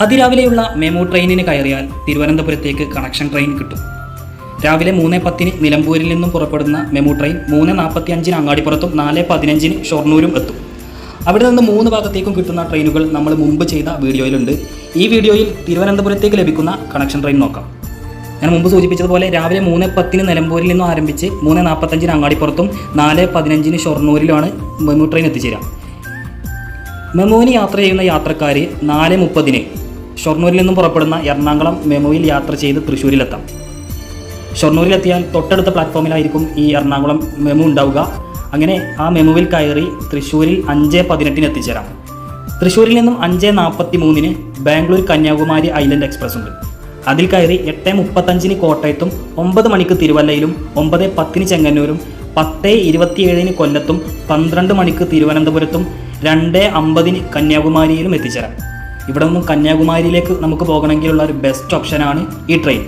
അതിരാവിലെയുള്ള MEMU ട്രെയിനിന് കയറിയാൽ തിരുവനന്തപുരത്തേക്ക് കണക്ഷൻ ട്രെയിൻ കിട്ടും. രാവിലെ 3:10 നിലമ്പൂരിൽ നിന്നും പുറപ്പെടുന്ന മെമു ട്രെയിൻ 3:45 അങ്ങാടിപ്പുറത്തും 4:15 ഷൊർണൂരും എത്തും. അവിടെ നിന്ന് 3 ഭാഗത്തേക്കും കിട്ടുന്ന ട്രെയിനുകൾ നമ്മൾ മുമ്പ് ചെയ്ത വീഡിയോയിലുണ്ട്. ഈ വീഡിയോയിൽ തിരുവനന്തപുരത്തേക്ക് ലഭിക്കുന്ന കണക്ഷൻ ട്രെയിൻ നോക്കാം. ഞാൻ മുമ്പ് സൂചിപ്പിച്ചതുപോലെ രാവിലെ 3:10 നിലമ്പൂരിൽ നിന്നും ആരംഭിച്ച് 3:45 അങ്ങാടിപ്പുറത്തും 4:15 ഷൊർണൂരിലാണ് മെമു ട്രെയിൻ എത്തിച്ചേരുക. മെമുവിന് യാത്ര ചെയ്യുന്ന യാത്രക്കാർ 4:30 ഷൊർണൂരിൽ നിന്നും പുറപ്പെടുന്ന എറണാകുളം മെമുവിൽ യാത്ര ചെയ്ത് തൃശ്ശൂരിലെത്താം. ഷൊർണൂരിലെത്തിയാൽ തൊട്ടടുത്ത പ്ലാറ്റ്ഫോമിലായിരിക്കും ഈ എറണാകുളം മെമു ഉണ്ടാവുക. അങ്ങനെ ആ മെമുവിൽ കയറി തൃശ്ശൂരിൽ 5:18 എത്തിച്ചേരാം. തൃശ്ശൂരിൽ നിന്നും 5:43 ബാംഗ്ലൂർ കന്യാകുമാരി ഐലൻഡ് എക്സ്പ്രസ് ഉണ്ട്. അതിൽ കയറി 8:35 കോട്ടയത്തും 9 മണിക്ക് തിരുവല്ലയിലും 9:10 ചെങ്ങന്നൂരും 10:27 കൊല്ലത്തും 12 മണിക്ക് തിരുവനന്തപുരത്തും 2:50 കന്യാകുമാരിയിലും എത്തിച്ചേരാം. ഇവിടെ നിന്നും കന്യാകുമാരിയിലേക്ക് നമുക്ക് പോകണമെങ്കിലുള്ള ഒരു ബെസ്റ്റ് ഓപ്ഷനാണ് ഈ ട്രെയിൻ.